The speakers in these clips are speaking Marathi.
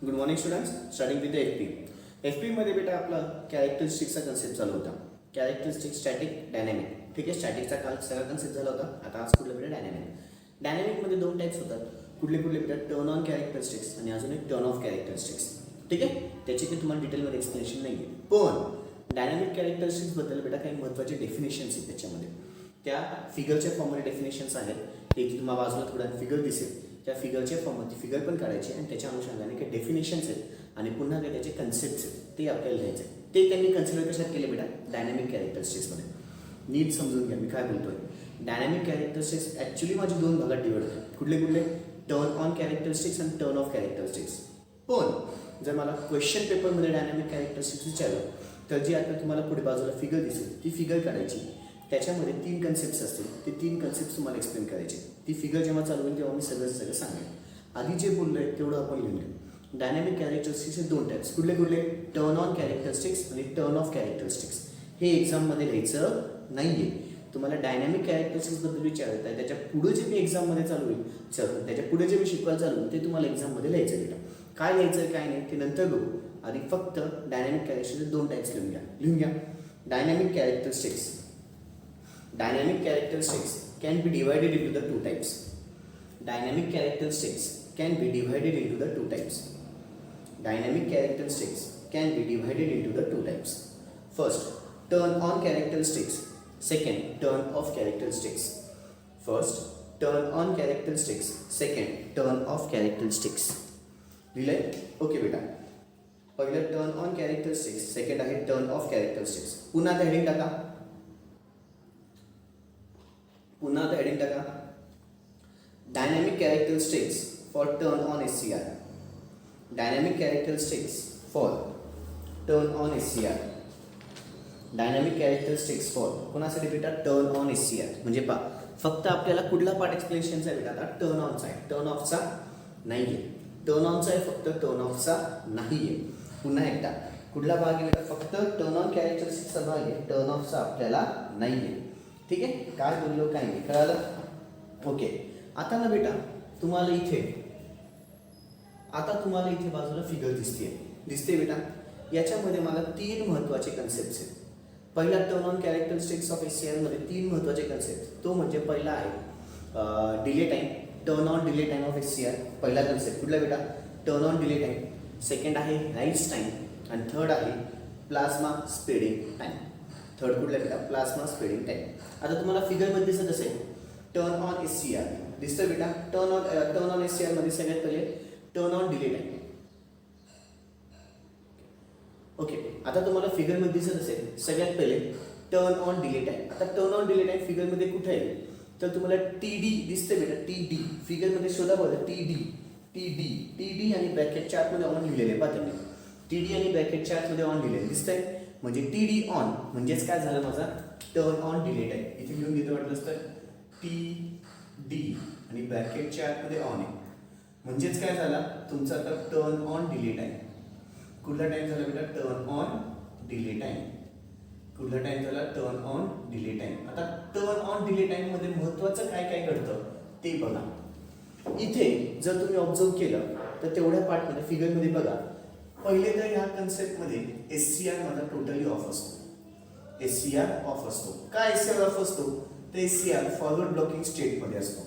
Good morning students. Starting with FPE. FPE मध्ये बेटा आपला कॅरेक्टरिस्टिक्सचा कन्सेप्ट चालू होता. Characteristic, static, dynamic. ठीक आहे, स्टॅटिकचा काल सगळा कन्सेप्ट झाला होता. आता आज कुठलं बेटा डायनॅमिक. डायनॅमिकमध्ये दोन टाईप्स होतात. कुठले बेटा टर्न ऑन कॅरेक्टरिस्टिक्स आणि अजून एक टर्न ऑफ कॅरेक्टरिस्टिक्स. ठीक आहे, त्याची काही तुम्हाला डिटेलमध्ये एक्सप्लेनेशन नाही आहे. पण डायनॅमिक कॅरेक्टरिस्टिक्सबद्दल बेटा काही महत्त्वाचे डेफिनेशन्स आहेत त्याच्यामध्ये. त्या फिगरच्या फॉर्ममध्ये डेफिनेशन्स आहेत. ते तुम्हाला बाजूला थोडा फिगर दिसेल. त्या फिगरच्या फॉर्ममध्ये फिगर पण काढायची आणि त्याच्या अनुषंगाने काही डेफिनेशन्स आहेत आणि पुन्हा काही त्याचे कन्सेप्ट्स आहेत ते आपल्याला लिहायचे. ते त्यांनी कन्सिडर कशात केले बेटा? डायनॅमिक कॅरेक्टरिस्टिक्समध्ये. नीट समजून घ्या मी काय बोलतोय. डायनॅमिक कॅरेक्टरिस्टिक्स ॲक्च्युली माझी दोन भागात डिवाइड होतात. कुठले? टर्न ऑन कॅरेक्टरिस्टिक्स आणि टर्न ऑफ कॅरेक्टरिस्टिक्स. पण जर मला क्वेश्चन पेपरमध्ये डायनॅमिक कॅरेक्टरिस्टिक्स विचारलं तर जी आता तुम्हाला पुढे बाजूला फिगर दिसेल ती फिगर काढायची. त्याच्यामध्ये 3 कन्सेप्ट्स असतील. ते 3 कन्सेप्ट्स तुम्हाला एक्सप्लेन करायचे. ती फिगर जेव्हा चालू होईल तेव्हा मी सगळं सांगेन. आधी जे बोललोय तेवढं आपण लिहून घेऊ. डायनॅमिक कॅरेक्टरिस्टिक्सचे दोन टाईप्स. कुठले? टर्न ऑन कॅरेक्टरिस्टिक्स आणि टर्न ऑफ कॅरेक्टरिस्टिक्स. हे एक्झाममध्ये लिहायचं नाहीये. तुम्हाला डायनॅमिक कॅरेक्टरिस्टिक्सबद्दल विचारत आहे त्याच्या पुढे जे मी एक्झाममध्ये चालू होईल त्याच्या पुढे जे मी शिकवायला चालू होईल ते तुम्हाला एक्झाममध्ये लिहायचं बेटा. काय लिहायचं काय नाही ते नंतर बघू. आधी फक्त डायनॅमिक कॅरेक्टरिस्टिक्सचे दोन टाईप्स लिहून घ्या. Dynamic characteristics. Dynamic characteristics can be divided into the two types. Dynamic characteristics can be divided into the two types. Dynamic characteristics can be divided into the two types. First, turn on characteristics. Second, turn off characteristics. First, turn on characteristics. Second, turn off characteristics. लिहिलंय? ओके बेटा. पहिलं टर्न ऑन कॅरेक्टरिस्टिक्स, सेकंड आहे टर्न ऑफ कॅरेक्टरिस्टिक्स. पुन्हा ते हेडिंग टाका. Dynamic characteristics for turn on SCR. Dynamic characteristics for turn on SCR. Dynamic characteristics for कोणासाठी बेटा? Turn on SCR. म्हणजे फक्त आपल्याला कुठला पार्ट एक्सप्लेनेशनचा आहे बेटा? आता टर्न ऑनचा आहे, टर्न ऑफचा नाही आहे. टर्न ऑनचा आहे फक्त, टर्न ऑफचा नाही आहे. पुन्हा एकदा कुठला भाग आहे बेटा? फक्त टर्न ऑन कॅरेक्टरिस्टिक्सचा भाग आहे, टर्न ऑफचा आपल्याला नाही आहे. ठीक आहे, काय बोललो काय नाही कळालं? ओके. आता ना बेटा तुम्हाला इथे बाजूला फिगर दिसते बेटा. याच्यामध्ये मला 3 महत्त्वाचे कन्सेप्ट्स आहेत. पहिला turn on characteristics of SCR मध्ये 3 महत्त्वाचे कन्सेप्ट. तो म्हणजे पहिला आहे delay time. Turn on delay time of SCR. पहिला कन्सेप्ट कुठला बेटा? Turn on delay time. Second आहे राईज टाईम आणि थर्ड आहे प्लाझ्मा स्पीडिंग टाईम. थर्ड कुठला बेटा? Plasma speeding time. आता तुम्हाला फिगरमध्ये दिसत असेल टर्न ऑन SCR दिसतं बेटा. टर्न ऑन SCR मध्ये सगळ्यात पहिले turn on delay time. Okay. आता तुम्हाला फिगरमध्ये दिसत असेल सगळ्यात पहिले टर्न ऑन डिले टाईम. आता टर्न ऑन डिले टाईम फिगरमध्ये कुठे आहे तर तुम्हाला TD दिसते बेटा. TD फिगरमध्ये शोधा बघा. TD आणि ब्रॅकेटच्या आतमध्ये ऑन लिहिलेले पहा त्यांनी. TD आणि ब्रॅकेटच्या आतमध्ये ऑन लिहिलेले दिसतंय. म्हणजे TD ऑन म्हणजेच काय झालं माझा? Turn on delay time. इथे लिहून घेतो वाटलं असतं TD आणि ब्रॅकेटच्या आतमध्ये ऑन आहे म्हणजेच काय झाला तुमचा आता टर्न ऑन डिले टाईम. कुठला टाईम झाला बेटा? Turn on delay time. कुठला टाईम झाला? Turn on delay time. आता टर्न ऑन डिले टाईम मध्ये महत्वाचं काय घडतं ते बघा. इथे जर तुम्ही ऑब्झर्व केलं तर तेवढ्या पार्टमध्ये फिगरमध्ये बघा. पहिले तर ह्या कन्सेप्टमध्ये SCR माझा टोटली ऑफ असतो. SCR ऑफ असतो. काय SCR ऑफ असतो? तर SCR फॉरवर्ड ब्लॉकिंग स्टेटमध्ये असतो.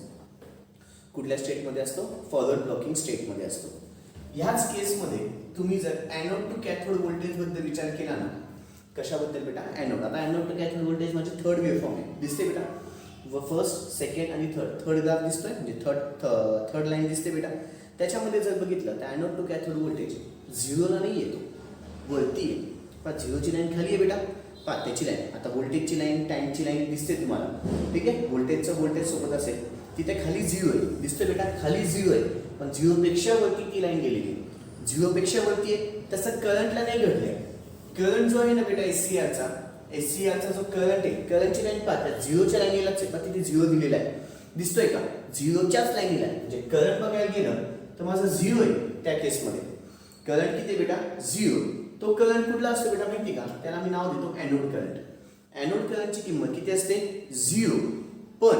कुठल्या स्टेटमध्ये असतो? फॉरवर्ड ब्लॉकिंग स्टेटमध्ये असतो. ह्याच केसमध्ये तुम्ही जर ॲनोड टू कॅथोड व्होल्टेज बद्दल विचार केला ना, कशाबद्दल बेटा? ॲनोड. आता ॲनोड टू कॅथोड व्होल्टेज म्हणजे थर्ड वेव्हफॉर्म आहे. दिसते बेटा? फर्स्ट, सेकंड आणि थर्ड ग्राफ दिसतोय म्हणजे थर्ड लाईन दिसते बेटा. त्याच्यामध्ये जर बघितलं तर ॲनोड टू कॅथोड व्होल्टेज 0ला नाही येतो, वरती आहे. पहा 0ची लाईन खाली आहे बेटा. पहा त्याची लाईन. आता व्होल्टेजची लाईन, टाईमची लाईन दिसते तुम्हाला. ठीक आहे, व्होल्टेज सोबत असेल तिथे खाली 0 आहे. दिसतोय बेटा? खाली 0 आहे. पण 0 पेक्षा वरती ती लाईन गेलेली आहे. 0 पेक्षा वरती आहे. तसं करंटला नाही घडलंय. करंट जो आहे ना बेटा SCRचा जो करंट आहे, करंटची लाईन पाहतात 0च्या लाईनीलाच आहे. तिथे 0 दिलेला आहे. दिसतोय का? 0च्याच लाईनीला आहे. म्हणजे करंट बघायला गेलं तर माझं 0 आहे. त्या केसमध्ये करंट किती बेटा? 0. तो करंट कुठला असतो बेटा माहिती का? त्याला मी नाव देतो ॲनोड करंट. ॲनोड करंटची किंमत किती असते? 0. पण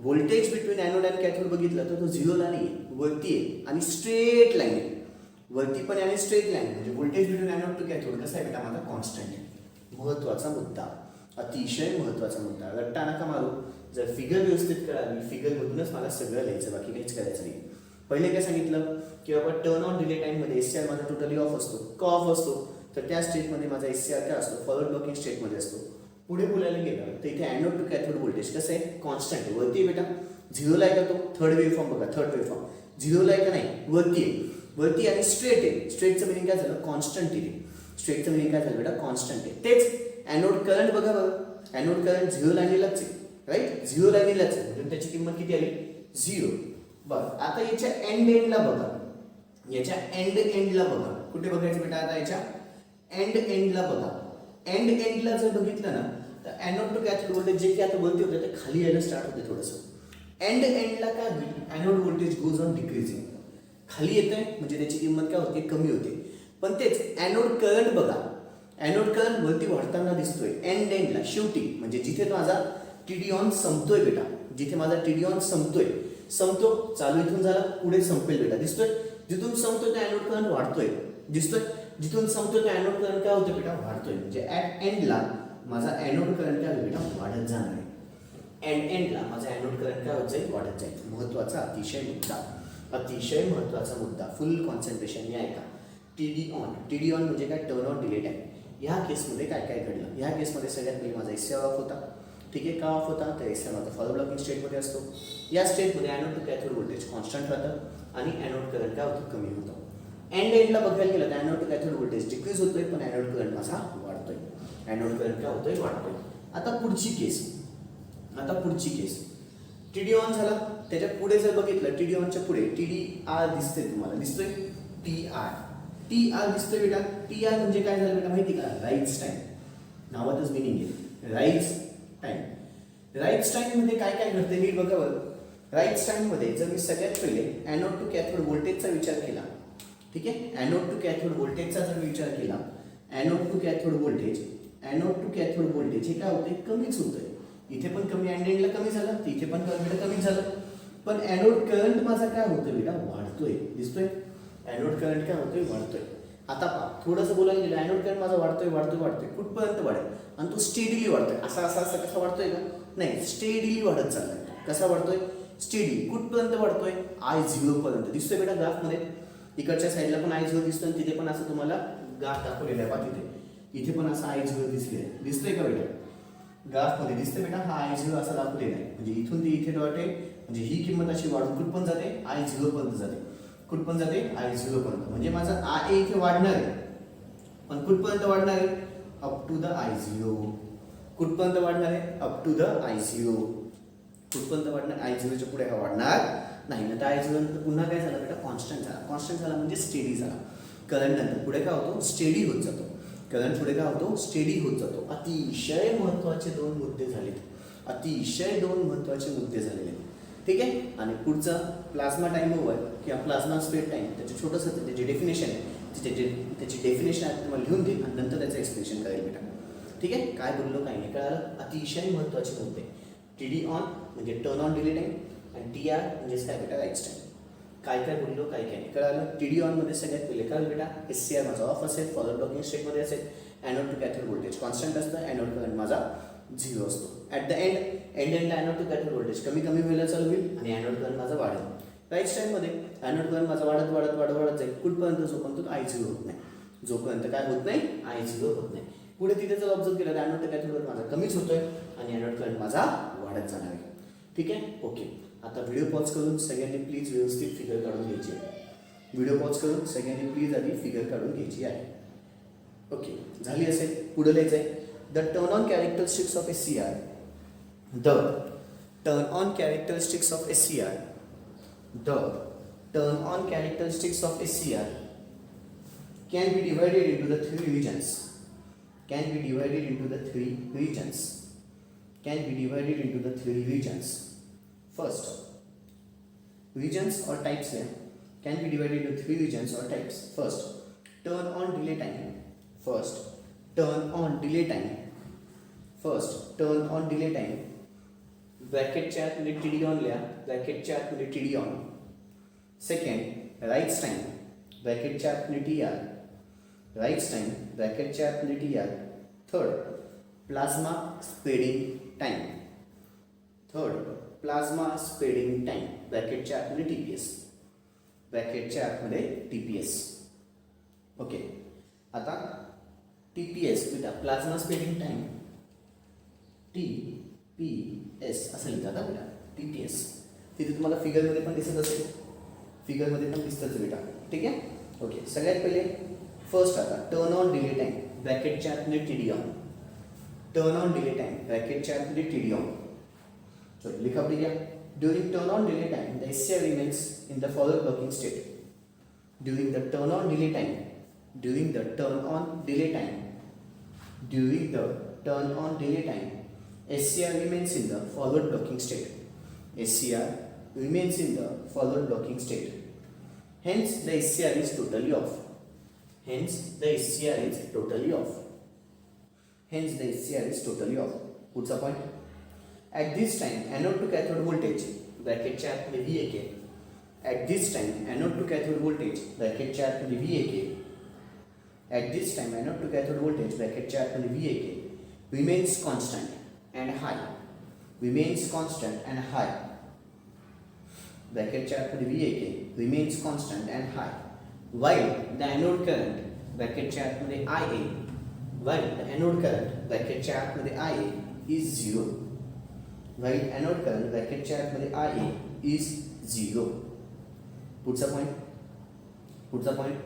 voltage between anode and cathode बघितलं तर तो 0ला नाही, वरती आहे आणि स्ट्रेट लाईन आहे. वरती पण आणि स्ट्रेट लाईन म्हणजे voltage between anode to cathode कसा आहे बेटा माझा कॉन्स्टंट आहे. महत्वाचा मुद्दा, अतिशय महत्वाचा मुद्दा. रट्टा नका मारू. जर फिगर व्यवस्थित कळाली, फिगर मधूनच मला सगळं लिहायचं, बाकी काहीच करायचं नाही. पहिले काय सांगितलं की बाबा टर्न ऑन डिले टाइम मध्ये एससीआर माझा टोटली ऑफ असतो. का ऑफ असतो तर त्या स्टेटमध्ये माझा एससीआर काय असतो, फॉरवर्ड ब्लॉकिंग स्टेटमध्ये असतो. पुढे बोलायला गेलं तर इथे एनोड टू कॅथोड व्होल्टेज कसं आहे, कॉन्स्टंट आहे. वरती बेटा झिरोला आहे का तो, थर्ड वेव्ह फॉर्म बघा, थर्ड वेव्ह फॉर्म झिरोला आहे का नाही, वरती आहे. वरती आणि स्ट्रेट आहे. स्ट्रेटचं मिनिंग काय झालं, कॉन्स्टंट आहे. स्ट्रेटचं मिनिंग काय झालं बेटा, कॉन्स्टंट आहे. तेच एनोड करंट बघा बघा, एनोड करंट झिरो लाईनीलाच आहे, राईट, झिरो लाईनीलाच आहे म्हणजे त्याची किंमत किती आली, झिरो. बरं आता याच्या एंडला बघा, याच्या एंडला बघा, कुठे बघायचं बेटा, आता याच्या एंडला बघा. एंडला जर बघितलं ना तर एनोड टू कॅथोड व्होल्टेज जे की आता वरती होते ते खाली यायला स्टार्ट होते थोडंसं. एंडला काय होईल, anode voltage goes on decreasing, खाली येतंय म्हणजे त्याची किंमत काय होते, कमी होते. पण तेच एनोड करंट बघा, एनोड करंट वरती वाढताना दिसतोय एंडला, शेवटी म्हणजे जिथे माझा टीडी ऑन संपतोय बेटा, जिथे माझा टीडी ऑन संपतो, चालू इथून झाला पुढे संपेल बेटा, दिसतोय. जिथून संपतोय त्या एनोड करंट वाढतोय, दिसतोय. जिथून संपतोय त्या एनोड करंट काय होतं बेटा, वाढतोय. म्हणजे ऍट एंडला माझा एनोड करंट काय बेटा, वाढत जाणार आहे. एंडला माझा एनोड करंट काय होत जाईल, वाढत जाईल. महत्वाचा अतिशय मुद्दा, अतिशय महत्वाचा मुद्दा, फुल कॉन्सन्ट्रेशन ऐका. टीडी ऑन म्हणजे काय, टर्न ऑन डिले टाइम. ह्या केसमध्ये काय काय घडलं, ह्या केसमध्ये सगळ्यात पहिले माझा एससीआर ऑफ होता. ठीक आहे, का ऑफ होता तर एससीआर माझा फॉरवर्ड ब्लॉकिंग स्टेटमध्ये असतो. या स्टेटमध्ये anode to cathode voltage constant राहतं आणि एनोड करंट काय होतं, कमी होतं. एंडला बघायला गेलं तर anode to cathode voltage decrease होतोय पण एनोड करंट माझा वाढतोय. एनोड करंट काय होतोय, वाढतोय. आता पुढची केस टीडी ऑन झाला, त्याच्या पुढे जर बघितलं टीडी ऑनच्या पुढे टीडी आर दिसतंय, तुम्हाला दिसतोय टी आर दिसतोय बेटा. टी आर म्हणजे काय झालं बेटा माहिती का, राईज टाइम, नावातच मिनिंग आहे, राईज टाइम मध्ये काय काय घडते नीट बघा बरं. राईज टाइम मध्ये जर मी सगळ्यात पहिले एनोड टू कॅथोड व्होल्टेजचा विचार केला, ठीक आहे, एनोड टू कॅथोड व्होल्टेजचा जर विचार केला, एनोड टू कॅथोड व्होल्टेज हे काय होते, कमीच होतंय. इथे पण कमी, एंडला कमी झालं, इथे पण कमी झालं. पण एनोड करंट माझा काय होतोय बेटा, वाढतोय, दिसतोय. एनोड करंट काय होतोय, वाढतोय. आता पहा थोडंसं बोलायला गेलं, एनोड करंट माझा वाढतोय कुठपर्यंत वाढेल, आणि तो स्टेडीली वाढतोय. असा कसा वाढतोय का, नाही, स्टेडीली वाढत चाललाय. कसा वाढतोय, स्टेडी. कुठपर्यंत वाढतोय, I0 पर्यंत. दिसतोय बेटा ग्राफमध्ये, इकडच्या साईडला पण I0 दिसतोय, तिथे पण असं तुम्हाला ग्राफ दाखवलेला आहे पहा, इथे पण असं I0 दिसतोय का बेटा, ग्राफमध्ये दिसतंय बेटा, हा I0 असा दाखवलेला आहे. म्हणजे इथून ते इथे डॉट आहे, म्हणजे ही किंमत अशी वाढून कुठपर्यंत जाते, I0 पर्यंत जाते. कुठपर्यंत जाते, I0 पर्यंत. म्हणजे माझा IA इथे वाढणार आहे, पण कुठपर्यंत वाढणार आहे, अप टू द I0. कुठपर्यंत वाढणार आहे, अप टू द I0. कुठपर्यंत वाढणार, I0 च्या पुढे हा वाढणार नाही. नंतर I0 नंतर पुन्हा काय झालं बेटा, कॉन्स्टंट झाला म्हणजे स्टेडी झाला. करंट नंतर पुढे काय होतो, स्टेडी होत जातो. करंट पुढे काय होतो, स्टेडी होत जातो. अतिशय महत्वाचे दोन मुद्दे झालेले आहेत. ठीक आहे. आणि पुढचा प्लाझ्मा टाइम ओव्हर किंवा प्लाझ्मा स्पेड टाइम, त्याचे छोटंसं त्याची डेफिनेशन आहे, त्याची डेफिनेशन आहे तुम्हाला लिहून देईल आणि नंतर त्याचं एक्सप्लेनेशन करेल बेटा. ठीक आहे, काय बोललो काय नाही कळालं. अतिशय महत्वाचे मुद्दे, टीडी ऑन म्हणजे टर्न ऑन डिले टाइम, आणि टी आर म्हणजेच काय बेटा, राईज टाइम. काय बोललो काय नाही कळालं. टीडी ऑन मध्ये सगळ्यात पहिले काय बेटा, एससीआर माझा ऑफ असेल, फॉरवर्ड ब्लॉकिंग स्टेटमध्ये असेल, anode to cathode voltage constant असतं, एनोड करंट माझा 0 असतो. ॲट द एंडला एनोड टू कॅथोड व्होल्टेज कमी व्हायला चालू होईल आणि एनोड करंट माझा वाढेल. राईट टाइममध्ये एनोड करंट माझा वाढत जाईल कुठपर्यंत, जोपर्यंत I0 होत नाही. जोपर्यंत काय होत नाही, I0 होत नाही. पुढे तिथे जर ऑब्झर्व केलं तर एनोड टू कॅथोड माझा कमीच होतोय आणि एनोड करंट माझा वाढत जाणार आहे. ठीक आहे, ओके. आता व्हिडिओ पॉज करून सगळ्यांनी प्लीज व्यवस्थित फिगर काढून घ्यायची आहे. आधी फिगर काढून घ्यायची आहे. ओके, झाली असेल. पुढे लिहायचं आहे, the turn on characteristics of SCR. The turn on characteristics of SCR can be divided into the three regions. First, regions or types can be divided into three regions or types. First, turn on delay time. ब्रॅकेटच्या आतमध्ये TD ऑन लिहा, ब्रॅकेटच्या आतमध्ये TD on. Second, rise time. ब्रॅकेटच्या आतमध्ये TR राईट्स टाइम ब्रॅकेटच्या आतमध्ये TR. Third plasma spreading time. Third plasma spreading time ब्रॅकेटच्या आतमध्ये TPS. ब्रॅकेटच्या आतमध्ये TPS. ओके. आता TPS बेटा प्लाझ्मा स्प्रेडिंग टाइम TPS असं लिहितात बेटा. TPS तिथे तुम्हाला फिगरमध्ये पण दिसत असेल. फिगरमध्ये पण दिसतंच बेटा. ठीक आहे. ओके. सगळ्यात पहिले फर्स्ट आता टर्न ऑन डिले टाइम ब्रॅकेटच्या आतमध्ये TD on. Turn on delay time ब्रॅकेटच्या आतमध्ये TD ऑन. चलो लिखा पड़ी क्या. During turn on delay time the SCR remains in the forward working state. During the turn on delay time, during the turn on delay time, during the turn on delay time, SCR remains in the forward blocking state. SCR remains in the forward blocking state. Hence the SCR is totally off. Hence the SCR is totally off. Hence the SCR is totally off. What's the point? At this time, anode to cathode voltage ब्रॅकेटच्या आतमध्ये VAK. At this time, anode to cathode voltage ब्रॅकेटच्या आतमध्ये VAK. At this time, anode to cathode voltage ब्रॅकेटच्या आतमध्ये VAK remains constant and high. Remains constant and high. ब्रॅकेटच्या आतमध्ये VAK remains constant and high. While the anode current ब्रॅकेटच्या आतमध्ये IA. While the anode current ब्रॅकेटच्या आतमध्ये IA is 0. While anode current ब्रॅकेटच्या आतमध्ये IA is 0. Puts a point. Puts a point.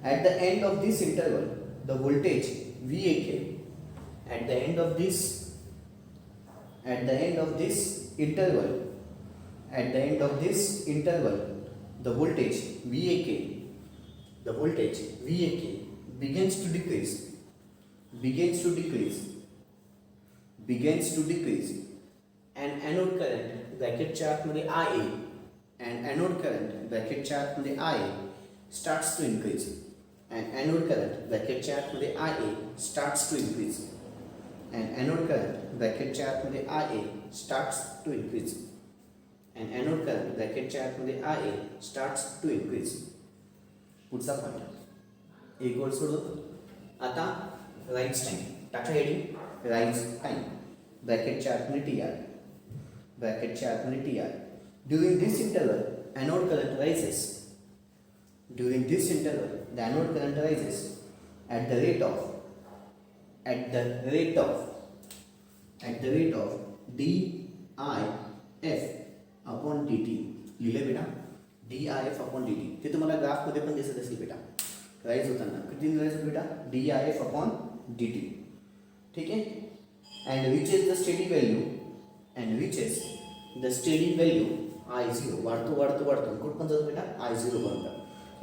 At the end of this interval, the voltage VAK. At the end of this interval. At the end of this interval, the voltage VAK. The voltage VAK begins to decrease. Begins to decrease. Begins to decrease. And anode current ब्रॅकेटच्या आतमध्ये IA and anode current ब्रॅकेटच्या आतमध्ये IA starts to increase. And anode current ब्रॅकेटच्या आतमध्ये IA starts to increase. And anode current ब्रॅकेटच्या आतमध्ये IA starts to increase. And anode current ब्रॅकेटच्या आतमध्ये IA starts to increase. पुढचा पॉईंट एक गोल सोडून आता राईट्स टाइम टाका हेडिंग राईट्स टाइम ब्रॅकेटच्या आतमध्ये TR. ब्रॅकेटच्या आतमध्ये TR. During this interval, anode current rises. During this interval, the anode current rises at the rate of DIF upon dt. लिहिले बेटा DIF upon dt. ते तुम्हाला ग्राफमध्ये पण दिसत असेल बेटा. राईज होताना किती राईज होत बेटा DIF upon dt. ठीक आहे. And which is the steady value. And which is the steady value I0 वाढतो कुठपर्यंत जातो बेटा I0 पर्यंत.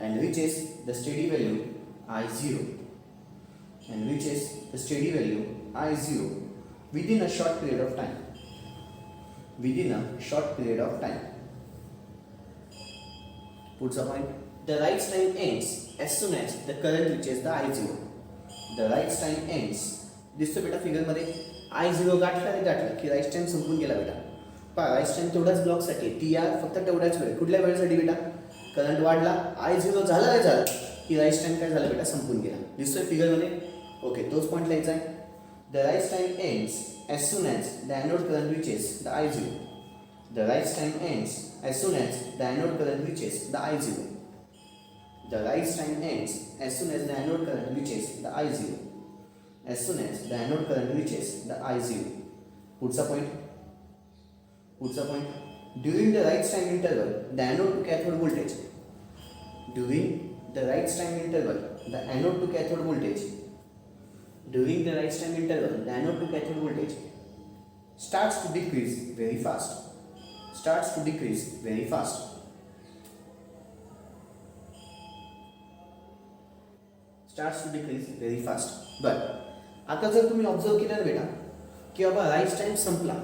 And which is the steady value I0. And which is the steady value I0 within a short period of time. Within a short period of time. Puts a point. The write time ends as soon as the current reaches the I0. The write time ends. दिसतो बेटा फिगर मध्ये I0 गाठला की राईट टाइम संपून गेला बेटा. पहा राईट टाइम तेवढ्याच ब्लॉकसाठी TR फक्त तेवढ्याच वेळ. कुठल्या वेळेसाठी बेटा करंट वाढला I0 झाला की राईट टाइम काय झाला बेटा संपून गेला. दिसतोय फिगरमध्ये. ओके तोच पॉईंट लिहायचा आहे. The right time ends as soon as the anode current reaches the I0. The write time ends as soon as the anode current reaches the I0. The write time ends as soon as the anode current reaches the I0. As soon as the anode current reaches the I0. Puts a point. Puts a point. During the write time interval, the anode to cathode voltage. During the write time interval, the anode to cathode voltage. During the write time interval, the anode to cathode voltage starts to decrease very fast. Starts to decrease very fast. Starts to decrease very fast. But आता जर तुम्ही ऑब्झर्व केलं बेटा की बाबा राईस टाइम संपला.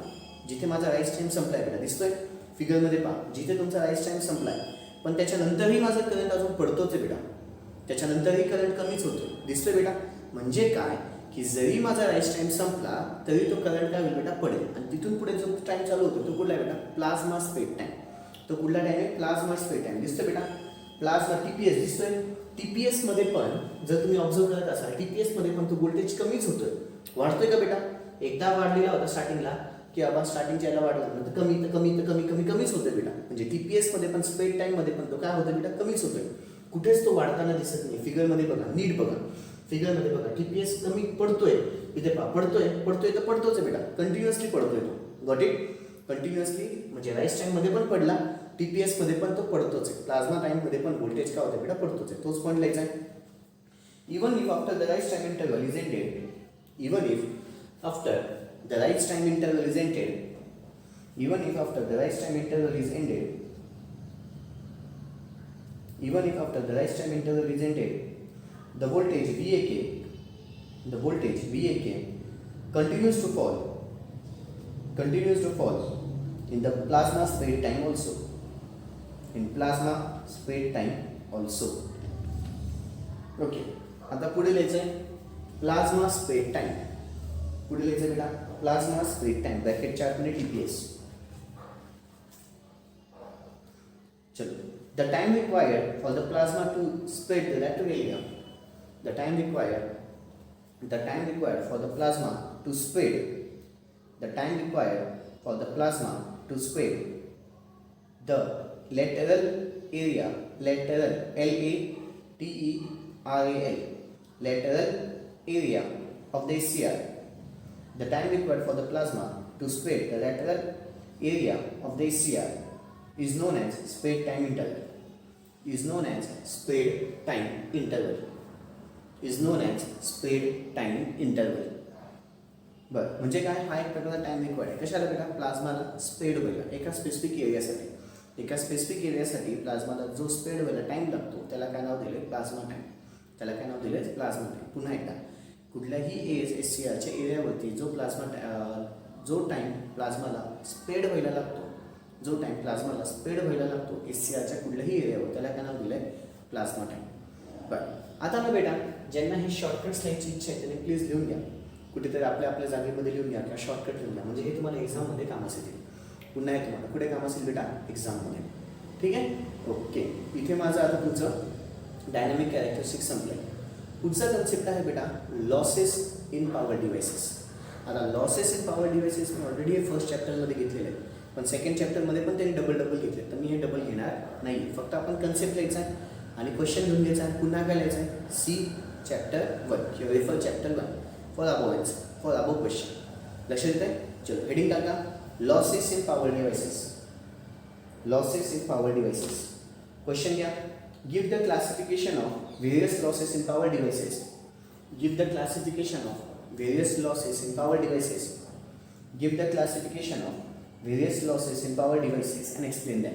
जिथे माझा राईस टाइम संपलाय बेटा दिसतोय फिगरमध्ये पहा. जिथे तुमचा राईस टाइम संपलाय पण त्याच्यानंतरही माझा करंट अजून पडतोच आहे बेटा. त्याच्यानंतरही करंट कमीच होतोय. दिसतोय बेटा. म्हणजे काय की जरी माझा राईस टाइम संपला तरी तो करंट काय होईल बेटा पडेल. आणि तिथून पुढे जो टाइम चालू होतो तो कुठला आहे बेटा प्लाझ्मा स्पेड टाइम. तो कुठला टाइम आहे प्लाझ्मा स्पेड टाइम. दिसतोय बेटा प्लाझ्मा टीपीएस दिसतोय. टीपीएस मध्ये पण जर तुम्ही ऑब्झर्व करत असाल टीपीएस मध्ये पण तो व्होल्टेज कमीच होतोय. वाढतोय का बेटा? एकदा वाढलेला होता स्टार्टिंगला की बाबा स्टार्टिंगच्या याला वाढला नंतर कमी तर कमी तर कमी कमी कमीच होतोय बेटा. म्हणजे टीपीएस मध्ये पण स्पेड टाइम मध्ये पण तो काय होतोय बेटा? कमीच होतोय. कुठेच तो वाढताना दिसत नाही. फिगर मध्ये बघा, नीट बघा, फिगर मध्ये बघा, टीपीएस कमी पडतोय. इथे पहा, पडतोय तर पडतोच आहे बेटा, कंटिन्युअसली पडतोय तो. Got it? कंटिन्युअसली म्हणजे राईस टाइम मध्ये पण पडला, टीपीएस मध्ये पण तो पडतोच आहे. प्लाझ्मा टाइम मध्ये पण व्होल्टेज काय होतं बेटा? पडतोच आहे. तोच पॉईंट लिहायचा आहे. Even if after the rice time interval is ended, even if after the rice time interval is ended, even if after the rise time interval is ended, even if after the rise time interval is ended, the voltage VAK continues to fall in the plasma spread time also, in plasma spread time also. Okay, आता पुढे लिहायचं आहे प्लाझ्मा स्प्रेड टाइम. पुढे लिहायचं बेटा प्लाझ्मा स्प्रेड टाइम ब्रॅकेट 4 मध्ये टीपीएस. चलो, the time required for the plasma to spread the lateral area, the time required for the plasma to spread, the time required for the plasma to spread the lateral area, lateral LATERAL, lateral area of the SCR, the time required for the plasma to spread the lateral area of the SCR is known as spread time interval, is known as spread time interval, is known as spread time interval. बरं, म्हणजे काय? हा एक प्रकारचा टाइम रिक्वायर्ड आहे. कशाला बेटा? प्लाझ्माला स्प्रेड व्हायला एका स्पेसिफिक एरियासाठी. एका स्पेसिफिक एरियासाठी प्लाझ्माला जो स्प्रेड व्हायला टाइम लागतो त्याला काय नाव दिले? Plasma time. त्याला काय नाव दिले? Plasma time. पुन्हा एकदा, कुठल्याही SCRच्या एरियावरती जो टाइम प्लाझ्माला स्प्रेड व्हायला लागतो, जो टाइम प्लाझ्माला स्प्रेड व्हायला लागतो SCRच्या कुठल्याही एरियावर, त्याला काय नाव दिलंय? Plasma time. बरं, आता ना बेटा ज्यांना हे शॉर्टकट्स लिहायची इच्छा आहे त्यांनी प्लीज लिहून घ्या. कुठेतरी आपल्या जागेमध्ये लिहून घ्या किंवा शॉर्टकट लिहून घ्या. म्हणजे हे तुम्हाला एक्झाममध्ये कामास येतील. पुन्हा हे तुम्हाला कुठे कामास येईल बेटा? एक्झाममध्ये. ठीक आहे? ओके, इथे माझं आता तुमचं डायनॅमिक कॅरेक्टरिस्टिक संपलं. पुढचा कन्सेप्ट आहे बेटा लॉसेस इन पॉवर डिव्हाइसेस. आता losses in power devices me already हे फर्स्ट चॅप्टरमध्ये घेतलेले आहे, पण सेकंड चॅप्टरमध्ये पण त्यांनी डबल घेतले, तर मी हे डबल घेणार नाही. फक्त आपण कन्सेप्ट लिहायचा आहे आणि क्वेश्चन घेऊन घ्यायचा आहे. पुन्हा काय लिहायचं आहे? सी चॅप्टर 1 किंवा refer chapter 1 for above question. लक्षात येत आहे? चलो, हेडिंग टाका losses in power devices. Losses in power devices. Question घ्या. Give the classification of various losses in power devices. Give the classification of various losses in power devices. Give the classification of various losses in power devices and explain them.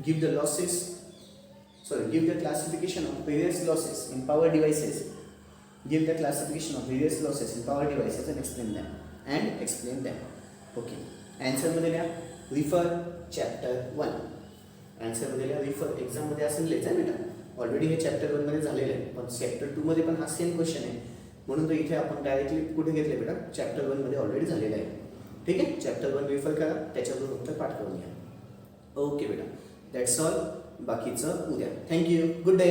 Give the classification of various losses in power devices. Give the classification of various losses in power devices and explain them. Okay. Answer मध्ये लिहा refer chapter 1. Answer मध्ये लिहा refer. एक्झाम मध्ये असं लिहायचं बेटा. ऑलरेडी हे चॅप्टर 1 मध्ये झालेलं आहे, पण चॅप्टर 2 मध्ये पण हा सेम क्वेश्चन आहे, म्हणून तो इथे आपण डायरेक्टली कुठे घेतले बेटा? चॅप्टर 1 मध्ये ऑलरेडी झालेलं आहे. ठीक आहे? चॅप्टर 1 रेफर करा, त्याच्यावर फक्त पाठ करून घ्या. ओके बेटा, दॅट्स ऑल. बाकीचं उद्या. थँक्यू. Good day.